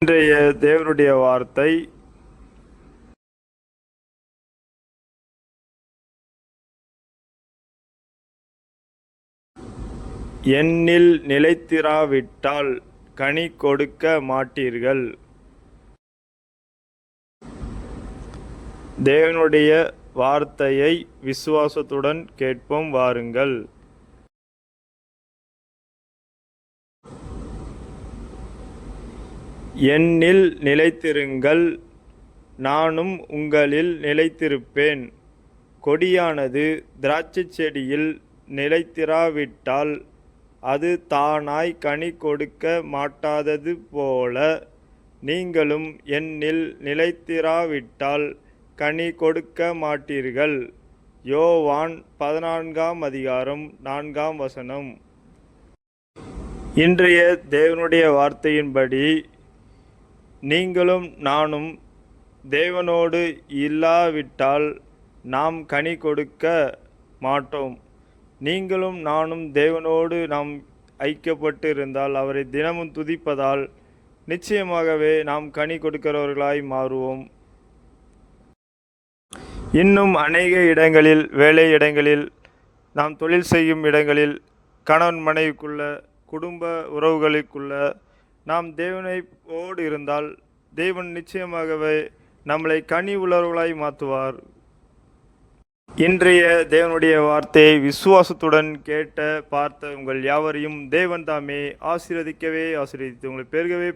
இன்றைய தேவனுடைய வார்த்தை என்னில் நிலைத்திராவிட்டால் கனி கொடுக்க மாட்டீர்கள். தேவனுடைய வார்த்தையை விசுவாசத்துடன் கேட்போம் வாருங்கள். என்னில் நிலைத்திருங்கள், நானும் உங்களில் நிலைத்திருப்பேன். கொடியானது திராட்சைச் செடியில் நிலைத்திராவிட்டால் அது தானாய் கனி கொடுக்க மாட்டாதது போல, நீங்களும் என்னில் நிலைத்திராவிட்டால் கனி கொடுக்க மாட்டீர்கள். யோவான் 14:4. இன்றைய தேவனுடைய வார்த்தையின்படி நீங்களும் நானும் தேவனோடு இல்லாவிட்டால் நாம் கனி கொடுக்க மாட்டோம். நீங்களும் நானும் தேவனோடு நாம் ஐக்கியப்பட்டு இருந்தால், அவரை தினமும் துதிப்பதால் நிச்சயமாகவே நாம் கனி கொடுக்கிறவர்களாய் மாறுவோம். இன்னும் அநேக இடங்களில், வேலை இடங்களில், நாம் தொழில் செய்யும் இடங்களில், கணவன் மனைவிக்குள்ள, குடும்ப உறவுகளுக்குள்ள நாம் தேவனோடு இருந்தால் தேவன் நிச்சயமாகவே நம்மளை கனி உள்ளவர்களாய் மாற்றுவார். இன்றைய தேவனுடைய வார்த்தையை விசுவாசத்துடன் கேட்ட பார்த்த உங்கள் யாவரையும் தேவன் தாமே ஆசீர்வதித்து உங்களை பெருகவே